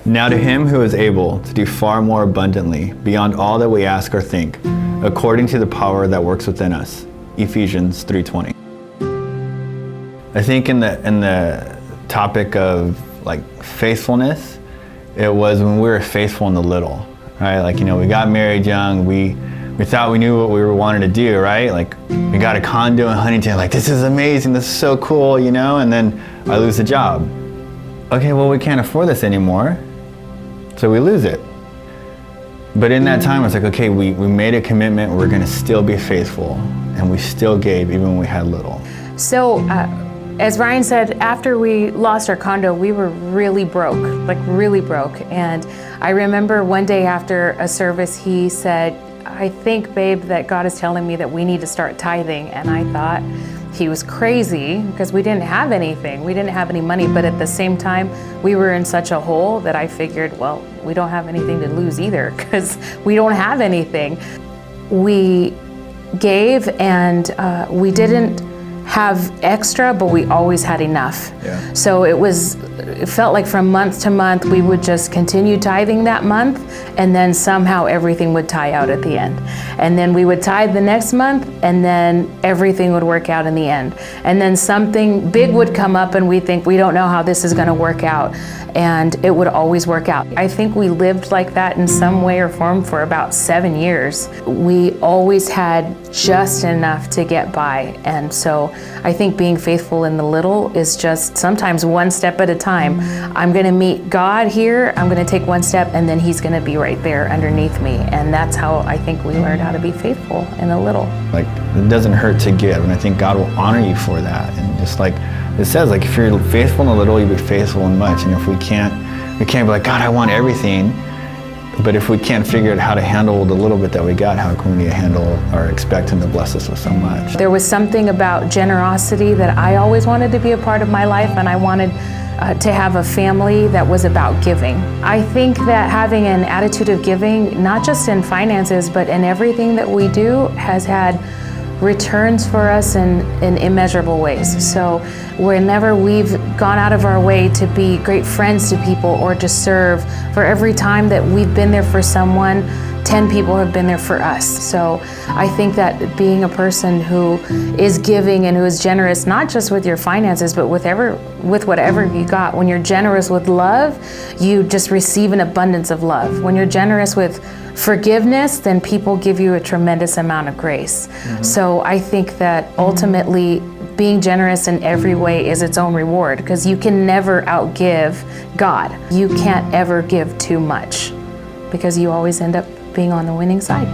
Now to him who is able to do far more abundantly beyond all that we ask or think, according to the power that works within us. Ephesians 3:20. I think in the topic of like faithfulness, it was when we were faithful in the little, right? Like, we got married young, we thought we knew what we wanted to do, right? Like, we got a condo in Huntington, like, this is amazing, this is so cool, and then I lose the job. Okay, well, we can't afford this anymore, so we lose it. But in that time, it's like, okay, we made a commitment, we're gonna still be faithful, and we still gave even when we had little. So, as Ryan said, after we lost our condo, we were really broke, like really broke. And I remember one day after a service, he said, I think, babe, that God is telling me that we need to start tithing. And I thought he was crazy because we didn't have anything. We didn't have any money, but at the same time, we were in such a hole that I figured, well, we don't have anything to lose either because we don't have anything. We gave and we didn't have extra, but we always had enough. Yeah. So it felt like from month to month, we would just continue tithing that month, and then somehow everything would tie out at the end. And then we would tithe the next month, and then everything would work out in the end. And then something big would come up, and we think, we don't know how this is gonna work out. And it would always work out. I think we lived like that in some way or form for about 7 years. We always had just enough to get by. And so I think being faithful in the little is just sometimes one step at a time. I'm gonna meet God here, I'm gonna take one step, and then He's gonna be right there underneath me. And that's how I think we learned how to be faithful in the little. Like, it doesn't hurt to give, and I think God will honor you for that. And just like it says, like, if you're faithful in a little, you'll be faithful in much. And if we can't be like, God, I want everything. But if we can't figure out how to handle the little bit that we got, how can we handle or expect Him to bless us with so much? There was something about generosity that I always wanted to be a part of my life, and I wanted to have a family that was about giving. I think that having an attitude of giving, not just in finances, but in everything that we do, has had returns for us in immeasurable ways. So whenever we've gone out of our way to be great friends to people or to serve, for every time that we've been there for someone, 10 people have been there for us. So I think that being a person who is giving and who is generous, not just with your finances, but with whatever you got. When you're generous with love, you just receive an abundance of love. When you're generous with forgiveness, then people give you a tremendous amount of grace. Mm-hmm. So I think that ultimately being generous in every way is its own reward, because you can never outgive God. You can't ever give too much, because you always end up being on the winning side.